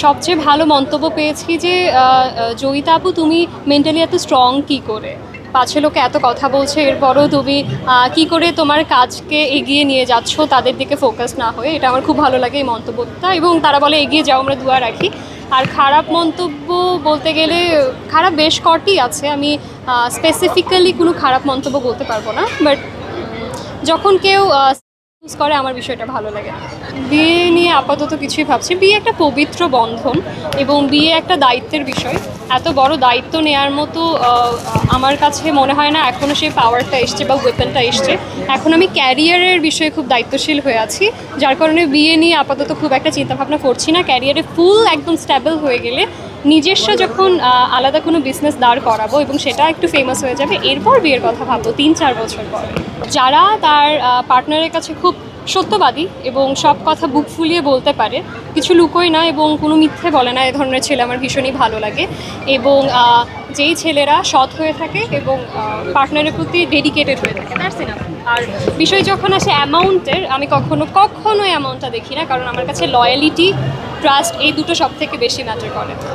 সবচেয়ে ভালো মন্তব্য পেয়েছি যে জয়িতা আপু তুমি মেন্টালি এত স্ট্রং কী করে, পাছে লোকে এত কথা বলছে এরপরও তুমি কি করে তোমার কাজকে এগিয়ে নিয়ে যাচ্ছ তাদের দিকে ফোকাস না হয়ে। এটা আমার খুব ভালো লাগে এই মন্তব্যটা, এবং তারা বলে এগিয়ে যাও, আমরা দুয়া রাখি। আর খারাপ মন্তব্য বলতে গেলে খারাপ বেশ কটি আছে, আমি স্পেসিফিক্যালি কোনো খারাপ মন্তব্য বলতে পারবো না, বাট যখন কেউ চুজ করে আমার বিষয়টা ভালো লাগে। বিয়ে নিয়ে আপাতত কিছুই ভাবছি। বিয়ে একটা পবিত্র বন্ধন এবং বিয়ে একটা দায়িত্বের বিষয়। এত বড় দায়িত্ব নেওয়ার মতো আমার কাছে মনে হয় না এখনও সেই পাওয়ারটা এসছে বা ওয়েপনটা এসছে। এখন আমি ক্যারিয়ারের বিষয়ে খুব দায়িত্বশীল হয়ে আছি, যার কারণে বিয়ে নিয়ে আপাতত খুব একটা চিন্তাভাবনা করছি না। ক্যারিয়ারে ফুল একদম স্ট্যাবল হয়ে গেলে নিজস্ব যখন আলাদা কোনো বিজনেস দাঁড় করাবো এবং সেটা একটু ফেমাস হয়ে যাবে, এরপর বিয়ের কথা ভাববো 3-4 বছর পর। যারা তার পার্টনারের কাছে খুব সত্যবাদী এবং সব কথা বুক ফুলিয়ে বলতে পারে, কিছু লুকোয় না এবং কোনো মিথ্যে বলে না, এ ধরনের ছেলে আমার ভীষণই ভালো লাগে। এবং যেই ছেলেরা সৎ হয়ে থাকে এবং পার্টনারের প্রতি ডেডিকেটেড হয়ে থাকে, দ্যাটস ইনাফ। আর বিষয় যখন আসে অ্যামাউন্টের, আমি কখনো অ্যামাউন্টটা দেখি না, কারণ আমার কাছে লয়ালিটি, ট্রাস্ট এই দুটো সব থেকে বেশি ম্যাটার করে।